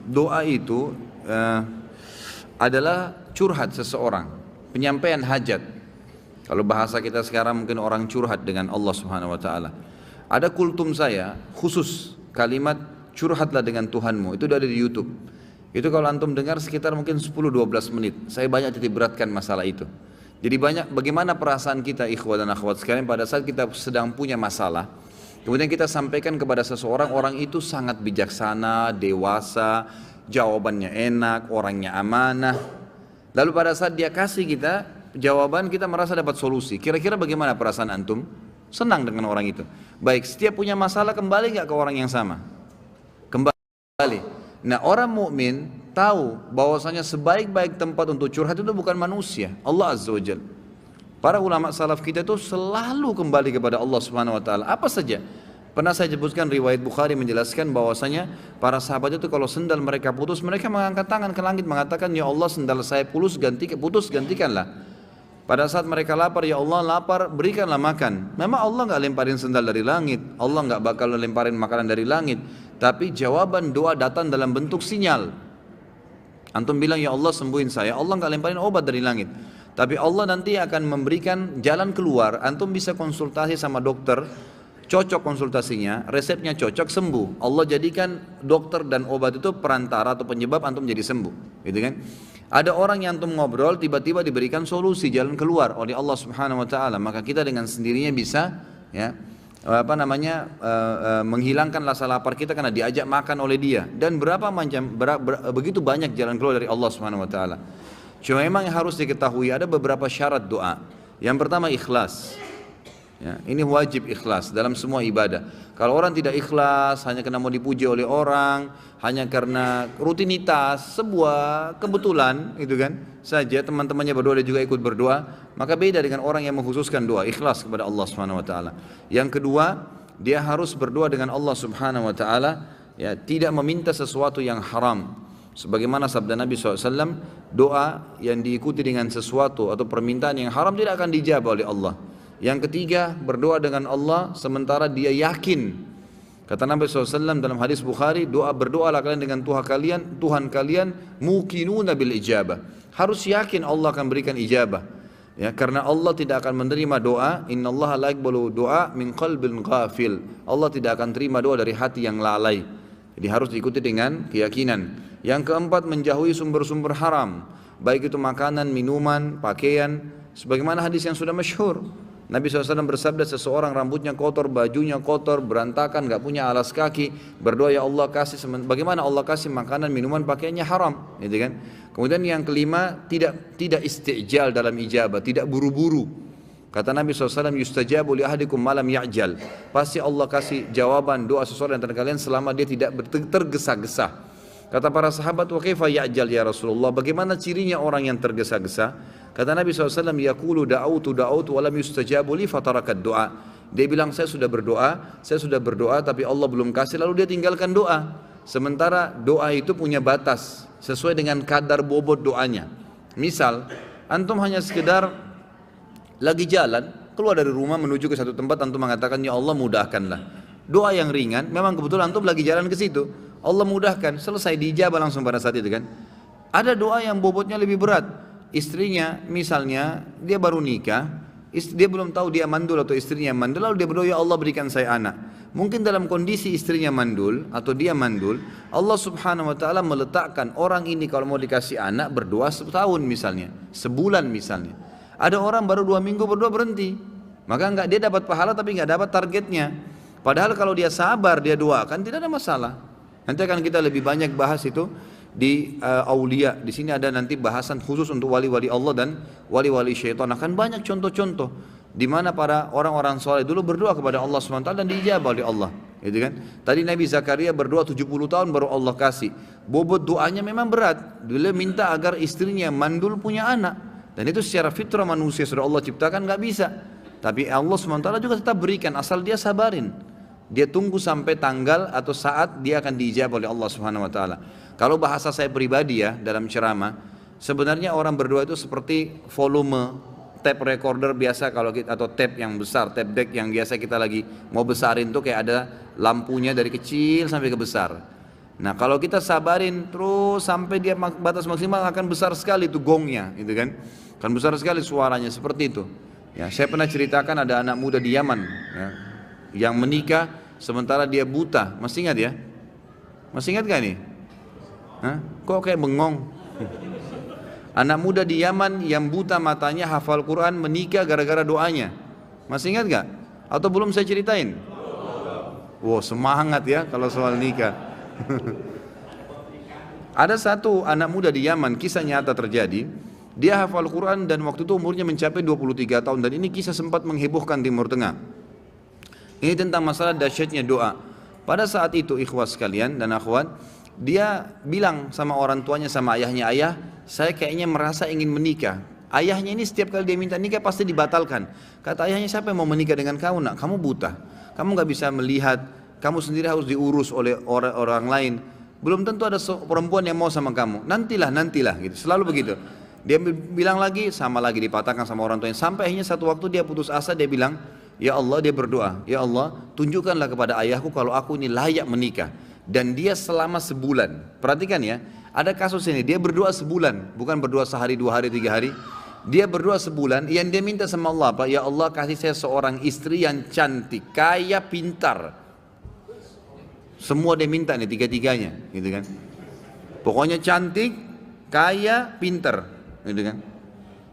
doa itu adalah curhat seseorang, penyampaian hajat. Kalau bahasa kita sekarang mungkin orang curhat dengan Allah Subhanahu wa taala. Ada kultum saya khusus kalimat curhatlah dengan Tuhanmu, itu ada di YouTube. Itu kalau antum dengar sekitar mungkin 10-12 menit. Saya banyak titik beratkan masalah itu. Jadi banyak bagaimana perasaan kita ikhwah dan akhwat sekalian pada saat kita sedang punya masalah. Kemudian kita sampaikan kepada seseorang, orang itu sangat bijaksana, dewasa, jawabannya enak, orangnya amanah. Lalu pada saat dia kasih kita jawaban, kita merasa dapat solusi. Kira-kira bagaimana perasaan antum? Senang dengan orang itu. Baik, setiap punya masalah kembali nggak ke orang yang sama? Kembali. Nah, orang mukmin tahu bahwasanya sebaik-baik tempat untuk curhat itu bukan manusia, Allah Azza wa Jalla. Para ulama salaf kita itu selalu kembali kepada Allah Subhanahu wa taala. Apa saja? Pernah saya sebutkan riwayat Bukhari menjelaskan bahwasanya para sahabat itu kalau sendal mereka putus, mereka mengangkat tangan ke langit mengatakan, "Ya Allah, sendal saya putus, gantikanlah." Pada saat mereka lapar, "Ya Allah, lapar, berikanlah makan." Memang Allah enggak lemparin sendal dari langit, Allah enggak bakal lemparin makanan dari langit, tapi jawaban doa datang dalam bentuk sinyal. Antum bilang, "Ya Allah, sembuhin saya." Allah enggak lemparin obat dari langit, tapi Allah nanti akan memberikan jalan keluar. Antum bisa konsultasi sama dokter, cocok konsultasinya, resepnya cocok, sembuh. Allah jadikan dokter dan obat itu perantara atau penyebab antum jadi sembuh, gitu kan? Ada orang yang antum ngobrol tiba-tiba diberikan solusi jalan keluar oleh Allah Subhanahu wa taala, maka kita dengan sendirinya bisa menghilangkan rasa lapar kita karena diajak makan oleh dia, dan begitu banyak jalan keluar dari Allah Subhanahu wa taala. Cuma memang yang harus diketahui ada beberapa syarat doa. Yang pertama ikhlas. Ya, ini wajib ikhlas dalam semua ibadah. Kalau orang tidak ikhlas hanya karena mau dipuji oleh orang, hanya karena rutinitas, sebuah kebetulan, itu kan saja teman-temannya berdoa dia juga ikut berdoa, maka beda dengan orang yang mengkhususkan doa ikhlas kepada Allah Subhanahu wa taala. Yang kedua, dia harus berdoa dengan Allah Subhanahu wa taala, ya, tidak meminta sesuatu yang haram. Sebagaimana sabda Nabi SAW, doa yang diikuti dengan sesuatu atau permintaan yang haram tidak akan dijawab oleh Allah. Yang ketiga, berdoa dengan Allah sementara dia yakin. Kata Nabi SAW dalam hadis Bukhari, berdoalah kalian dengan Tuhan kalian muqinuna bil ijabah. Harus yakin Allah akan berikan ijabah. Ya, karena Allah tidak akan menerima doa, innallaha la yaqbalu doa min qalbin ghafil. Allah tidak akan terima doa dari hati yang lalai. Jadi harus diikuti dengan keyakinan. Yang keempat, menjauhi sumber-sumber haram, baik itu makanan, minuman, pakaian. Sebagaimana hadis yang sudah masyhur, Nabi SAW bersabda, seseorang rambutnya kotor, bajunya kotor, berantakan, gak punya alas kaki, berdoa, "Ya Allah kasih," bagaimana Allah kasih makanan, minuman, pakaiannya haram, gitu kan? Kemudian yang kelima, tidak istijal dalam ijabah, tidak buru-buru. Kata Nabi SAW, "Yustajabu li ahadikum malam ya'jal." Pasti Allah kasih jawaban doa seseorang antara kalian selama dia tidak tergesa-gesa. Kata para sahabat, "Wa kaifa ya'jal ya Rasulullah?" Bagaimana cirinya orang yang tergesa-gesa? Kata Nabi SAW, "Yaqulu da'autu wa lam yustajabu li fatarakat doa." Dia bilang, saya sudah berdoa tapi Allah belum kasih, lalu dia tinggalkan doa. Sementara doa itu punya batas sesuai dengan kadar bobot doanya. Misal, antum hanya sekedar lagi jalan, keluar dari rumah menuju ke satu tempat, antum mengatakan, "Ya Allah, mudahkanlah." Doa yang ringan, memang kebetulan antum lagi jalan ke situ, Allah mudahkan, selesai, dijabah langsung pada saat itu kan. Ada doa yang bobotnya lebih berat. Istrinya misalnya dia baru nikah, dia belum tahu dia mandul atau istrinya mandul, lalu dia berdoa, "Ya Allah, berikan saya anak." Mungkin dalam kondisi istrinya mandul atau dia mandul, Allah Subhanahu wa taala meletakkan orang ini kalau mau dikasih anak berdoa setahun misalnya, sebulan misalnya. Ada orang baru 2 minggu berdoa berhenti, maka enggak, dia dapat pahala tapi enggak dapat targetnya. Padahal kalau dia sabar, dia doakan, tidak ada masalah. Nanti akan kita lebih banyak bahas itu di aulia. Di sini ada nanti bahasan khusus untuk wali-wali Allah dan wali-wali syaitan. Akan banyak contoh-contoh di mana para orang-orang soleh dulu berdoa kepada Allah SWT dan diijabah oleh Allah, gitu kan? Tadi Nabi Zakaria berdoa 70 tahun baru Allah kasih. Bobot doanya memang berat. Dia minta agar istrinya mandul punya anak, dan itu secara fitrah manusia sudah Allah ciptakan, nggak bisa. Tapi Allah SWT juga tetap berikan, asal dia sabarin. Dia tunggu sampai tanggal atau saat dia akan diijabah oleh Allah Subhanahu wa taala. Kalau bahasa saya pribadi ya dalam ceramah, sebenarnya orang berdoa itu seperti volume tape recorder biasa kalau kita, atau tape yang besar, tape deck yang biasa kita lagi mau besarin tuh kayak ada lampunya dari kecil sampai ke besar. Nah kalau kita sabarin terus sampai dia batas maksimal akan besar sekali itu gongnya, gitu kan? Akan besar sekali suaranya seperti itu. Ya, saya pernah ceritakan ada anak muda di Yaman, ya, yang menikah sementara dia buta. Masih ingat ya? Masih ingat gak nih? Hah? Kok kayak bengong? Anak muda di Yaman yang buta matanya hafal Quran menikah gara-gara doanya. Masih ingat gak? Atau belum saya ceritain? Wow, semangat ya kalau soal nikah. Ada satu anak muda di Yaman, kisah nyata terjadi. Dia hafal Quran dan waktu itu umurnya mencapai 23 tahun. Dan ini kisah sempat menghebohkan Timur Tengah. Ini tentang masalah dahsyatnya doa. Pada saat itu ikhwas sekalian dan akhwat, dia bilang sama orang tuanya, sama ayahnya, ayah saya kayaknya merasa ingin menikah. Ayahnya ini setiap kali dia minta nikah pasti dibatalkan. Kata ayahnya, siapa yang mau menikah dengan kamu nak? Kamu buta, kamu gak bisa melihat, kamu sendiri harus diurus oleh orang lain. Belum tentu ada perempuan yang mau sama kamu. Nantilah gitu. Selalu begitu. Dia bilang lagi, sama lagi dipatahkan sama orang tuanya. Sampai akhirnya satu waktu dia putus asa, dia bilang, ya Allah, dia berdoa, ya Allah tunjukkanlah kepada ayahku kalau aku ini layak menikah. Dan dia selama sebulan, perhatikan ya, ada kasus ini, dia berdoa sebulan, bukan berdoa sehari, 2 hari, 3 hari. Dia berdoa sebulan, yang dia minta sama Allah apa? Ya Allah kasih saya seorang istri yang cantik, kaya, pintar. Semua dia minta nih, tiga-tiganya, gitu kan. Pokoknya cantik, kaya, pintar, gitu kan.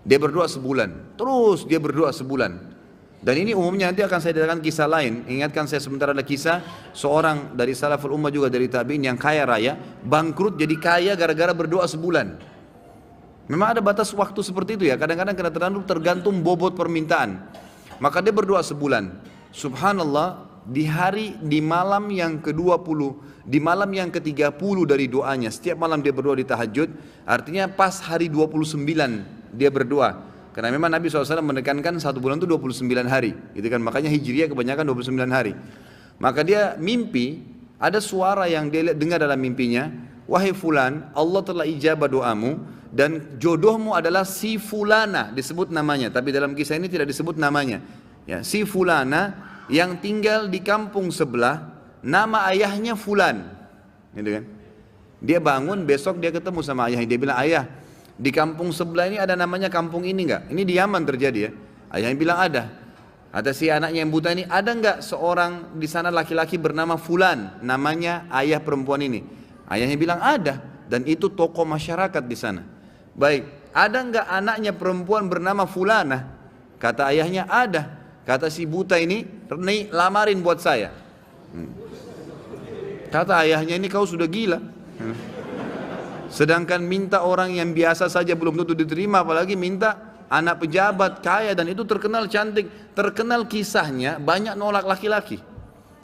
Dia berdoa sebulan, terus dia berdoa sebulan. Dan ini umumnya nanti akan saya datangkan kisah lain. Ingatkan saya sebentar ada kisah seorang dari salaful ummah juga dari tabi'in yang kaya raya, bangkrut jadi kaya gara-gara berdoa sebulan. Memang ada batas waktu seperti itu ya. Kadang-kadang kena tergantung bobot permintaan. Maka dia berdoa sebulan. Subhanallah, di malam yang ke-20, di malam yang ke-30 dari doanya, setiap malam dia berdoa di tahajud, artinya pas hari 29 dia berdoa. Karena memang Nabi SAW menekankan 1 bulan itu 29 hari, gitu kan? Makanya Hijriah kebanyakan 29 hari. Maka dia mimpi, ada suara yang dia dengar dalam mimpinya, wahai fulan, Allah telah ijabah doamu dan jodohmu adalah si fulana, disebut namanya, tapi dalam kisah ini tidak disebut namanya. Ya, si fulana yang tinggal di kampung sebelah, nama ayahnya fulan, gitu kan? Dia bangun, besok dia ketemu sama ayahnya, dia bilang, ayah, di kampung sebelah ini ada namanya kampung ini enggak? Ini di Yaman terjadi ya. Ayahnya bilang ada. Ada si anaknya yang buta ini, ada enggak seorang di sana laki-laki bernama fulan, namanya ayah perempuan ini? Ayahnya bilang ada, dan itu tokoh masyarakat di sana. Baik, ada enggak anaknya perempuan bernama fulana? Kata ayahnya ada. Kata si buta ini, lamarin buat saya. Kata ayahnya, ini kau sudah gila. Sedangkan minta orang yang biasa saja belum tentu diterima, apalagi minta anak pejabat kaya, dan itu terkenal cantik, terkenal kisahnya banyak nolak laki-laki.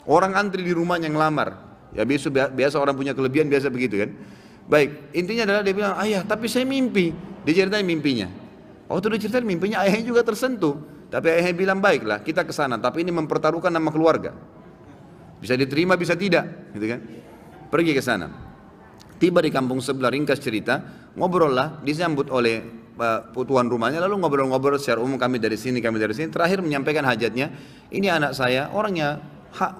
Orang antri di rumahnya ngelamar. Ya biasa orang punya kelebihan biasa begitu kan. Baik, intinya adalah dia bilang, ayah tapi saya mimpi. Dia ceritain mimpinya. Waktu dia ceritain mimpinya, ayahnya juga tersentuh. Tapi ayahnya bilang, baiklah kita ke sana, tapi ini mempertaruhkan nama keluarga. Bisa diterima bisa tidak, gitu kan. Pergi ke sana. Tiba di kampung sebelah, ringkas cerita, ngobrol lah, disambut oleh tuan rumahnya, lalu ngobrol-ngobrol secara umum, kami dari sini, terakhir menyampaikan hajatnya, ini anak saya, orangnya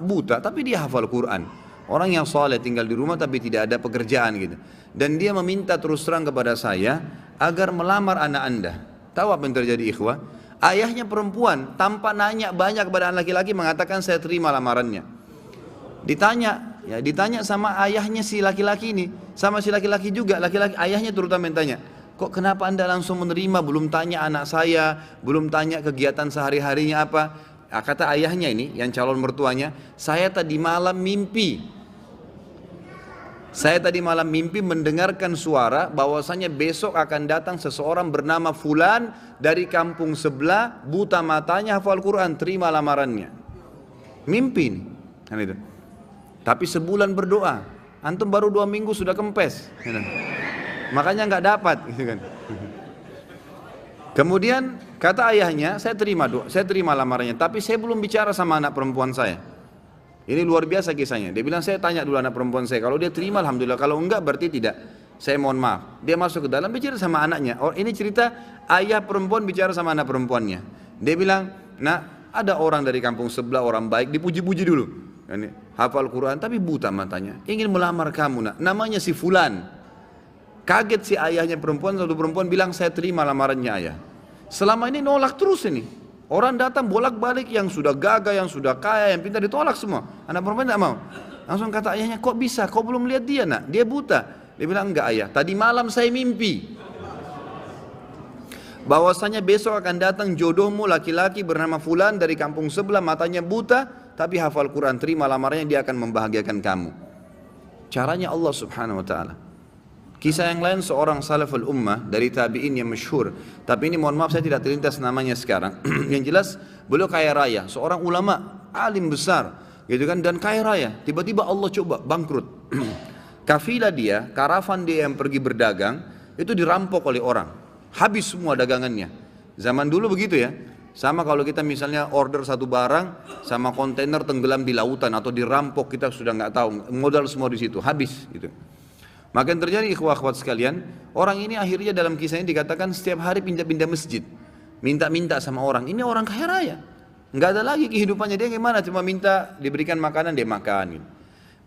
buta, tapi dia hafal Quran, orang yang soleh tinggal di rumah tapi tidak ada pekerjaan gitu, dan dia meminta terus terang kepada saya, agar melamar anak anda. Tahu apa yang terjadi ikhwah? Ayahnya perempuan, tanpa nanya banyak kepada anak laki-laki, mengatakan saya terima lamarannya. Ditanya sama ayahnya si laki-laki ini, sama si laki-laki juga, ayahnya terutama yang tanya, kok kenapa anda langsung menerima, belum tanya anak saya, belum tanya kegiatan sehari-harinya apa? Kata ayahnya ini, yang calon mertuanya, saya tadi malam mimpi mendengarkan suara bahwasanya besok akan datang seseorang bernama fulan dari kampung sebelah, buta matanya, hafal Quran, terima lamarannya. Mimpi nih, kan itu. Tapi sebulan berdoa, antum baru 2 minggu sudah kempes, makanya nggak dapat, gitu kan. Kemudian kata ayahnya, saya terima lamarannya, tapi saya belum bicara sama anak perempuan saya. Ini luar biasa kisahnya. Dia bilang, saya tanya dulu anak perempuan saya, kalau dia terima alhamdulillah, kalau enggak berarti tidak. Saya mohon maaf. Dia masuk ke dalam bicara sama anaknya. Ini cerita ayah perempuan bicara sama anak perempuannya. Dia bilang, nah ada orang dari kampung sebelah, orang baik, dipuji-puji dulu. hafal Quran tapi buta matanya, ingin melamar kamu nak, namanya si Fulan. Kaget si ayahnya perempuan, satu perempuan bilang saya terima lamarannya ayah. Selama ini nolak terus ini. Orang datang bolak-balik yang sudah gagah, yang sudah kaya, yang pintar ditolak semua. Anak perempuan tidak mau. Langsung kata ayahnya, kok bisa? Kau belum lihat dia nak? Dia buta. Dia bilang, enggak ayah, tadi malam saya mimpi bahwasanya besok akan datang jodohmu laki-laki bernama Fulan dari kampung sebelah, matanya buta, tapi hafal Quran, terima lamarannya, dia akan membahagiakan kamu. Caranya Allah subhanahu wa ta'ala. Kisah yang lain seorang salaful ummah dari tabi'in yang masyhur, tapi ini mohon maaf saya tidak terlintas namanya sekarang. Yang jelas beliau kaya raya, seorang ulama, alim besar, gitu kan, dan kaya raya. Tiba-tiba Allah coba bangkrut. Kafilah dia, karavan dia yang pergi berdagang, itu dirampok oleh orang. Habis semua dagangannya. Zaman dulu begitu ya. Sama kalau kita misalnya order satu barang, sama kontainer tenggelam di lautan atau dirampok, kita sudah nggak tahu, modal semua di situ, habis gitu. Maka yang terjadi ikhwah akhwat sekalian, orang ini akhirnya dalam kisah ini dikatakan setiap hari pindah-pindah masjid, minta-minta sama orang. Ini orang kaya raya, nggak ada lagi kehidupannya, dia gimana? Cuma minta diberikan makanan, dia makan gitu.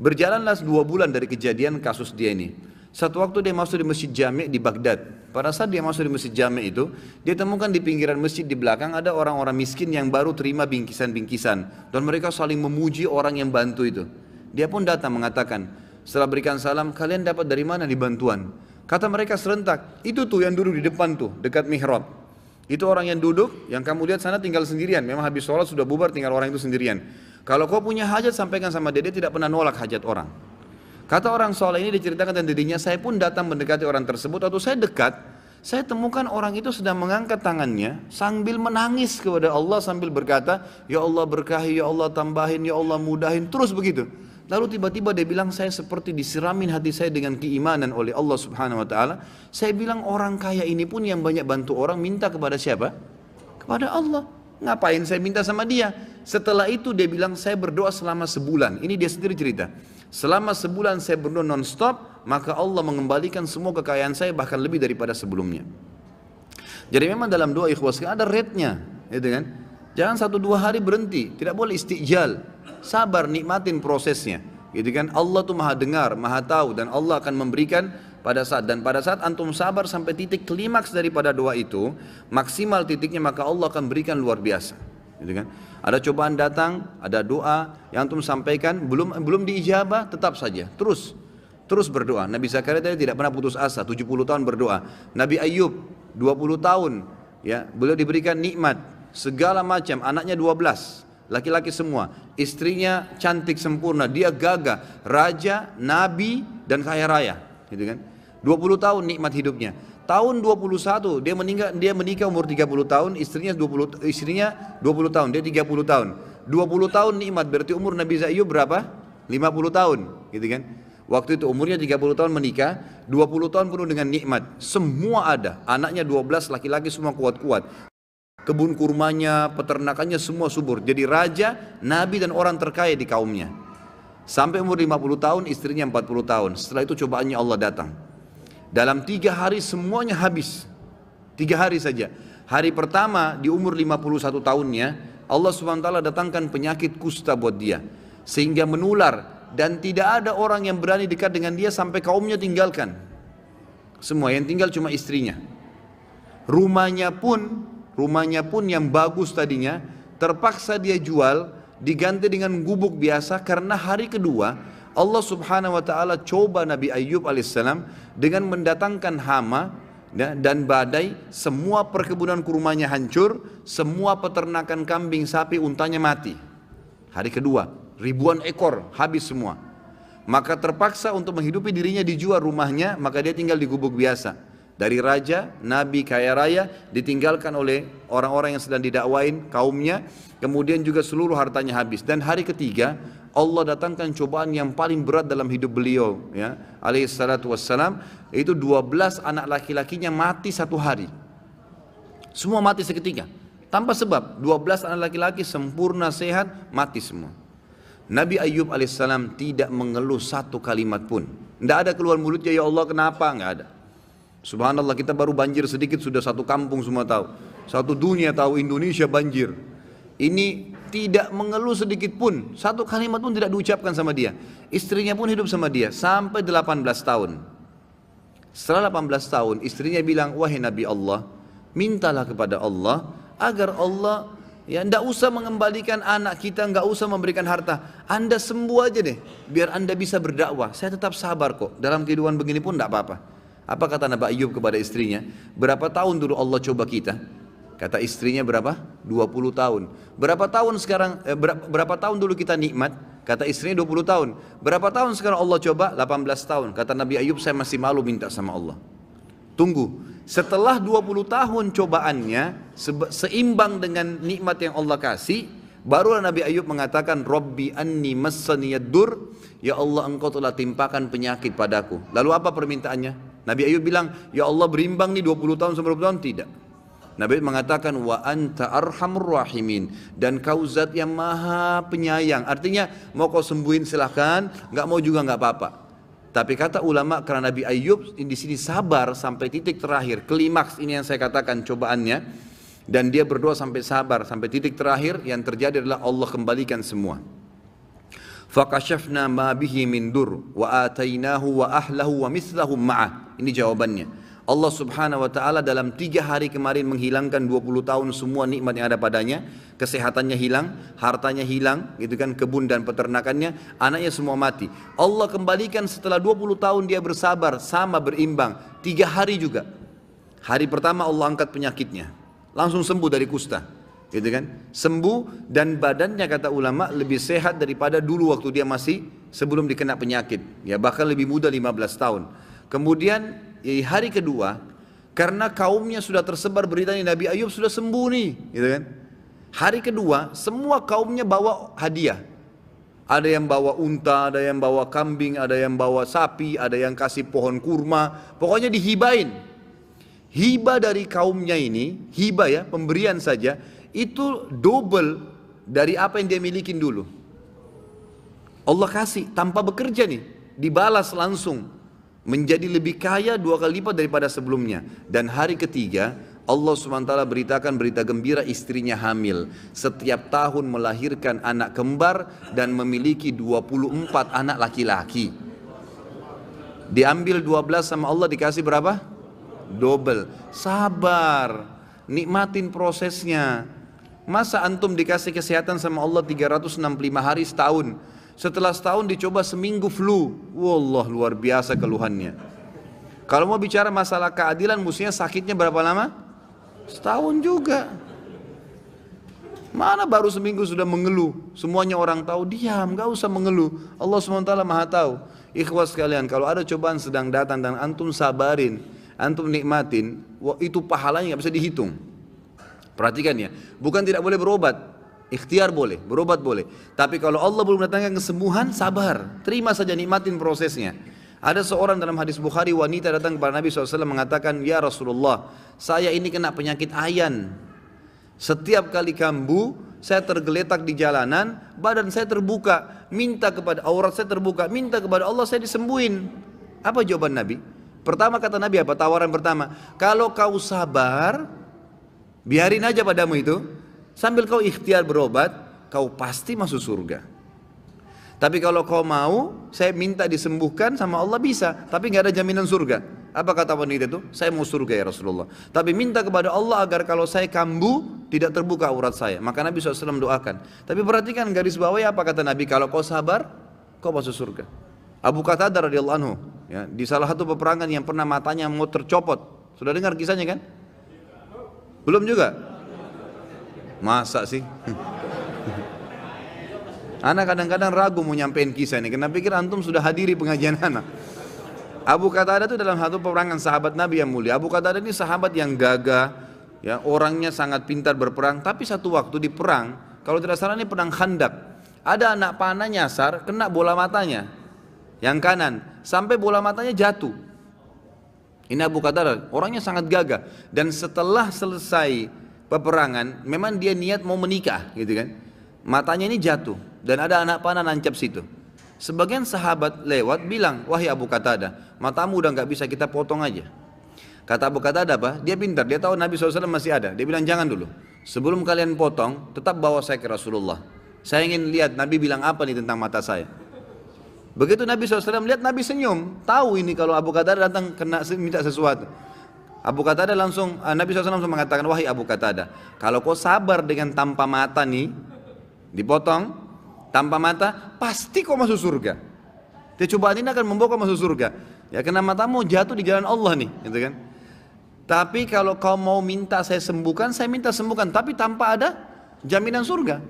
Berjalanlah 2 bulan dari kejadian kasus dia ini. Satu waktu dia masuk di masjid Jami' di Baghdad. Pada saat dia masuk di masjid Jami' itu, dia temukan di pinggiran masjid di belakang ada orang-orang miskin yang baru terima bingkisan-bingkisan, dan mereka saling memuji orang yang bantu itu. Dia pun datang mengatakan, setelah berikan salam, kalian dapat dari mana nih bantuan? Kata mereka serentak, itu tuh yang duduk di depan tuh, dekat mihrab. Itu orang yang duduk, yang kamu lihat sana tinggal sendirian. Memang habis sholat sudah bubar, tinggal orang itu sendirian. Kalau kau punya hajat, sampaikan sama dia tidak pernah nolak hajat orang. Kata orang soleh ini diceritakan tentang dirinya, saya pun datang mendekati orang tersebut, atau saya dekat, saya temukan orang itu sedang mengangkat tangannya sambil menangis kepada Allah sambil berkata, ya Allah berkahi, ya Allah tambahin, ya Allah mudahin, terus begitu. Lalu tiba-tiba dia bilang, saya seperti disiramin hati saya dengan keimanan oleh Allah subhanahu wa ta'ala. Saya bilang, orang kaya ini pun yang banyak bantu orang, minta kepada siapa? Kepada Allah. Ngapain saya minta sama dia? Setelah itu dia bilang, saya berdoa selama sebulan. Ini dia sendiri cerita. Selama sebulan saya berdoa non-stop, maka Allah mengembalikan semua kekayaan saya bahkan lebih daripada sebelumnya. Jadi memang dalam doa ikhwas ada rate-nya, gitu kan? Jangan 1-2 hari berhenti, tidak boleh istijal. Sabar, nikmatin prosesnya, gitu kan? Allah tuh maha dengar, maha tahu, dan Allah akan memberikan pada saat antum sabar sampai titik klimaks daripada doa itu, maksimal titiknya, maka Allah akan berikan luar biasa, gitu kan? Ada cobaan datang, ada doa yang antum sampaikan, belum diijabah, tetap saja, terus berdoa. Nabi Zakaria tadi tidak pernah putus asa, 70 tahun berdoa. Nabi Ayub 20 tahun, ya, beliau diberikan nikmat segala macam, anaknya 12. Laki-laki semua, istrinya cantik sempurna, dia gagah, raja, nabi, dan kaya raya, gitu kan? 20 tahun nikmat hidupnya. Tahun 21 dia menikah umur 30 tahun, istrinya 20 tahun, dia 30 tahun. 20 tahun nikmat, berarti umur Nabi Ayub berapa? 50 tahun, gitu kan? Waktu itu umurnya 30 tahun menikah, 20 tahun penuh dengan nikmat. Semua ada, anaknya 12 laki-laki semua kuat-kuat. Kebun kurmanya, peternakannya semua subur. Jadi raja, nabi dan orang terkaya di kaumnya. Sampai umur 50 tahun, istrinya 40 tahun. Setelah itu cobaannya Allah datang. Dalam 3 hari semuanya habis. 3 hari saja. Hari pertama di umur 51 tahunnya, Allah SWT datangkan penyakit kusta buat dia. Sehingga menular. Dan tidak ada orang yang berani dekat dengan dia sampai kaumnya tinggalkan. Semua yang tinggal cuma istrinya. Rumahnya pun yang bagus tadinya terpaksa dia jual, diganti dengan gubuk biasa, karena hari kedua Allah subhanahu wa ta'ala coba Nabi Ayub alaihissalam dengan mendatangkan hama dan badai. Semua perkebunan kurmanya hancur, semua peternakan kambing, sapi, untanya mati. Hari kedua ribuan ekor habis semua. Maka terpaksa untuk menghidupi dirinya dijual rumahnya, maka dia tinggal di gubuk biasa. Dari raja, nabi, kaya raya, ditinggalkan oleh orang-orang yang sedang didakwain kaumnya, kemudian juga seluruh hartanya habis. Dan hari ketiga, Allah datangkan cobaan yang paling berat dalam hidup beliau, ya, alaihi salatu wassalam, yaitu 12 anak laki-lakinya mati satu hari. Semua mati seketika, tanpa sebab. 12 anak laki-laki sempurna, sehat, mati semua. Nabi Ayub alaihissalam tidak mengeluh satu kalimat pun. Tidak ada keluar mulutnya, ya Allah kenapa, nggak ada. Subhanallah, kita baru banjir sedikit sudah satu kampung semua tahu, satu dunia tahu Indonesia banjir. Ini tidak mengeluh sedikit pun, satu kalimat pun tidak diucapkan sama dia. Istrinya pun hidup sama dia sampai 18 tahun. Setelah 18 tahun, istrinya bilang, wahai Nabi Allah, mintalah kepada Allah agar Allah ya tidak usah mengembalikan anak kita, nggak usah memberikan harta. Anda sembuh aja deh, biar Anda bisa berdakwah. Saya tetap sabar kok, dalam kehidupan begini pun tidak apa-apa. Apa kata Nabi Ayub kepada istrinya? Berapa tahun dulu Allah coba kita? Kata istrinya berapa? 20 tahun. Berapa tahun sekarang, berapa tahun dulu kita nikmat? Kata istrinya 20 tahun. Berapa tahun sekarang Allah coba? 18 tahun. Kata Nabi Ayub, saya masih malu minta sama Allah. Tunggu, setelah 20 tahun cobaannya, seimbang dengan nikmat yang Allah kasih, barulah Nabi Ayub mengatakan, Rabbi anni massaniyad dur, ya Allah engkau telah timpakan penyakit padaku. Lalu apa permintaannya? Nabi Ayub bilang, ya Allah berimbang nih 20 tahun sama 20 tahun? Tidak. Nabi mengatakan wa anta arhamur rahimin, dan kau zat yang maha penyayang. Artinya mau kau sembuhin silahkan, nggak mau juga nggak apa-apa. Tapi kata ulama, karena Nabi Ayub di sini sabar sampai titik terakhir, klimaks ini yang saya katakan cobaannya, dan dia berdoa sampai sabar sampai titik terakhir, yang terjadi adalah Allah kembalikan semua. Fakashafna ma bihi min dur wa atainahu wa ahlahu wa mithlahum ma'ah. Ini jawabannya. Allah subhanahu wa ta'ala dalam 3 hari kemarin menghilangkan 20 tahun semua nikmat yang ada padanya. Kesehatannya hilang, hartanya hilang, gitu kan, kebun dan peternakannya, anaknya semua mati. Allah kembalikan setelah 20 tahun dia bersabar, sama berimbang, 3 hari juga. Hari pertama Allah angkat penyakitnya, langsung sembuh dari kusta, gitu kan, sembuh, dan badannya kata ulama lebih sehat daripada dulu waktu dia masih sebelum dikena penyakit, ya bahkan lebih muda 15 tahun. Kemudian hari kedua, karena kaumnya sudah tersebar beritanya Nabi Ayub sudah sembuh nih, gitu kan. Hari kedua, semua kaumnya bawa hadiah. Ada yang bawa unta, ada yang bawa kambing, ada yang bawa sapi, ada yang kasih pohon kurma. Pokoknya dihibain. Hibah dari kaumnya ini, hibah ya, pemberian saja, itu double dari apa yang dia milikin dulu. Allah kasih tanpa bekerja nih, dibalas langsung. Menjadi lebih kaya 2 kali lipat daripada sebelumnya. Dan hari ketiga Allah SWT beritakan berita gembira, istrinya hamil, setiap tahun melahirkan anak kembar dan memiliki 24 anak laki-laki. Diambil 12 sama Allah, dikasih berapa? Double. Sabar, nikmatin prosesnya. Masa antum dikasih kesehatan sama Allah 365 hari setahun, setelah setahun dicoba seminggu flu, wallah luar biasa keluhannya. Kalau mau bicara masalah keadilan, mestinya sakitnya berapa lama? Setahun juga. Mana baru seminggu sudah mengeluh, semuanya orang tahu, diam, gak usah mengeluh. Allah SWT maha tahu. Ikhwas sekalian, kalau ada cobaan sedang datang dan antum sabarin, antum nikmatin, itu pahalanya gak bisa dihitung. Perhatikan ya, bukan tidak boleh berobat, ikhtiar boleh, berobat boleh. Tapi kalau Allah belum datangkan kesembuhan, sabar, terima saja, nikmatin prosesnya. Ada seorang dalam hadis Bukhari, wanita datang kepada Nabi SAW mengatakan, ya Rasulullah, saya ini kena penyakit ayan. Setiap kali kambuh, saya tergeletak di jalanan, badan saya terbuka, minta kepada aurat saya terbuka, minta kepada Allah saya disembuhin. Apa jawaban Nabi? Pertama kata Nabi apa? Tawaran pertama, kalau kau sabar, biarin aja padamu itu, sambil kau ikhtiar berobat, kau pasti masuk surga. Tapi kalau kau mau, saya minta disembuhkan sama Allah bisa, tapi nggak ada jaminan surga. Apa kata wanita itu? Saya mau surga ya Rasulullah, tapi minta kepada Allah agar kalau saya kambuh tidak terbuka aurat saya. Maka Nabi SAW doakan. Tapi perhatikan garis bawahnya apa kata Nabi? Kalau kau sabar, kau masuk surga. Abu Qatadah radhiyallahu anhu, ya, di salah satu peperangan yang pernah matanya mau tercopot. Sudah dengar kisahnya kan? Belum juga? Masa sih? Anak kadang-kadang ragu mau nyampein kisah ini. Kenapa pikir antum sudah hadiri pengajian anak? Abu Qatadah itu dalam satu peperangan sahabat Nabi yang mulia. Abu Qatadah ini sahabat yang gagah, ya, orangnya sangat pintar berperang. Tapi satu waktu di perang, kalau tidak salah ini perang Khandak, ada anak panah nyasar, kena bola matanya yang kanan, sampai bola matanya jatuh. Ini Abu Qatadah, orangnya sangat gagah. Dan setelah selesai peperangan, memang dia niat mau menikah, gitu kan? Matanya ini jatuh dan ada anak panah nancap situ. Sebagian sahabat lewat bilang, wahai Abu Qatadah, matamu udah nggak bisa, kita potong aja. Kata Abu Qatadah apa? Dia pintar, dia tahu Nabi SAW masih ada. Dia bilang jangan dulu. Sebelum kalian potong, tetap bawa saya ke Rasulullah. Saya ingin lihat Nabi bilang apa nih tentang mata saya. Begitu Nabi SAW lihat, Nabi senyum. Tahu ini kalau Abu Qatadah datang kena minta sesuatu. Abu Qatadah langsung, Nabi SAW langsung mengatakan, wahai Abu Qatadah, kalau kau sabar dengan tanpa mata nih, dipotong, tanpa mata, pasti kau masuk surga. Cobaan ini akan membawa kau masuk surga. Ya karena matamu jatuh di jalan Allah nih, gitu kan. Tapi kalau kau mau minta saya sembuhkan, saya minta sembuhkan, tapi tanpa ada jaminan surga.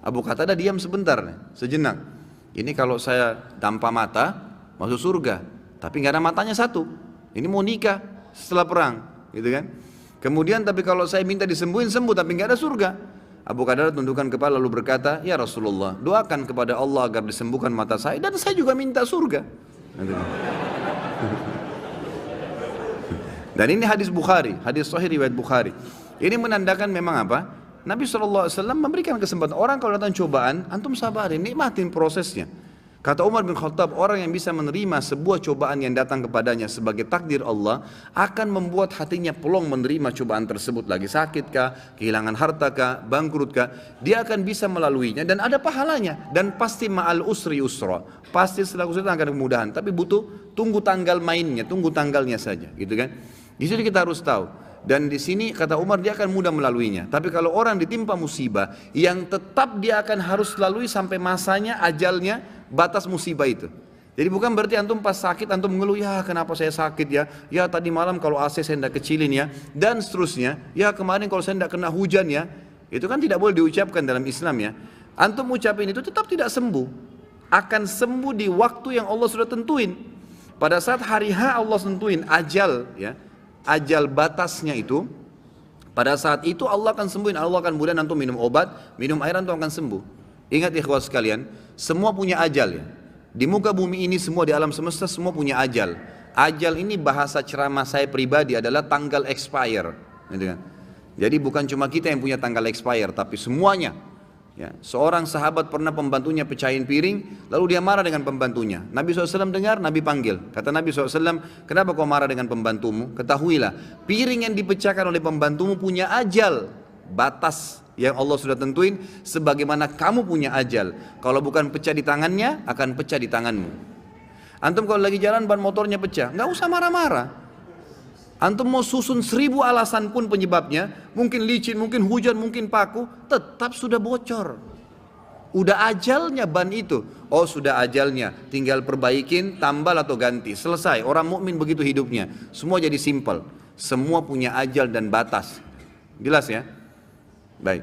Abu Qatadah diam sebentar, sejenak. Ini kalau saya tanpa mata masuk surga, tapi nggak ada matanya satu. Ini mau nikah setelah perang, gitu kan? Kemudian tapi kalau saya minta disembuhin sembuh, tapi nggak ada surga. Abu Qatadah tundukkan kepala lalu berkata, ya Rasulullah, doakan kepada Allah agar disembuhkan mata saya dan saya juga minta surga. Dan ini hadis Bukhari, hadis Sahih riwayat Bukhari. Ini menandakan memang apa? Nabi SAW memberikan kesempatan orang kalau datang cobaan, antum sabarin, nikmatin prosesnya. Kata Umar bin Khattab, orang yang bisa menerima sebuah cobaan yang datang kepadanya sebagai takdir Allah akan membuat hatinya pelong menerima cobaan tersebut. Lagi sakit kah, kehilangan harta kah, bangkrut kah, dia akan bisa melaluinya dan ada pahalanya. Dan pasti ma'al usri usra, pasti setelah kesulitan akan kemudahan. Tapi butuh tunggu tanggal mainnya, tunggu tanggalnya saja, gitu kan? Di sini kita harus tahu. Dan di sini kata Umar dia akan mudah melaluinya. Tapi kalau orang ditimpa musibah yang tetap dia akan harus lalui sampai masanya, ajalnya, batas musibah itu. Jadi bukan berarti antum pas sakit antum mengeluh, ya kenapa saya sakit ya, ya tadi malam kalau AC saya tidak kecilin ya, dan seterusnya, ya kemarin kalau saya tidak kena hujan ya. Itu kan tidak boleh diucapkan dalam Islam ya. Antum ucapin itu tetap tidak sembuh. Akan sembuh di waktu yang Allah sudah tentuin. Pada saat hari H Allah tentuin ajal ya, ajal batasnya itu, pada saat itu Allah akan sembuhin. Allah akan kemudian antum minum obat, minum air antum akan sembuh. Ingat ikhwah sekalian, semua punya ajal ya. Di muka bumi ini semua, di alam semesta semua punya ajal. Ajal ini bahasa ceramah saya pribadi adalah tanggal expire, gitu kan? Jadi bukan cuma kita yang punya tanggal expire, tapi semuanya. Ya, seorang sahabat pernah pembantunya pecahin piring, lalu dia marah dengan pembantunya. Nabi SAW dengar, Nabi panggil. Kata Nabi SAW, kenapa kau marah dengan pembantumu? Ketahuilah, piring yang dipecahkan oleh pembantumu punya ajal, batas yang Allah sudah tentuin, sebagaimana kamu punya ajal. Kalau bukan pecah di tangannya, akan pecah di tanganmu. Antum kalau lagi jalan ban motornya pecah, nggak usah marah-marah. Antum mau susun 1000 alasan pun penyebabnya, mungkin licin, mungkin hujan, mungkin paku, tetap sudah bocor. Udah ajalnya ban itu. Oh sudah ajalnya, tinggal perbaikin, tambal atau ganti, selesai. Orang mukmin begitu hidupnya, semua jadi simpel. Semua punya ajal dan batas. Jelas ya? Baik.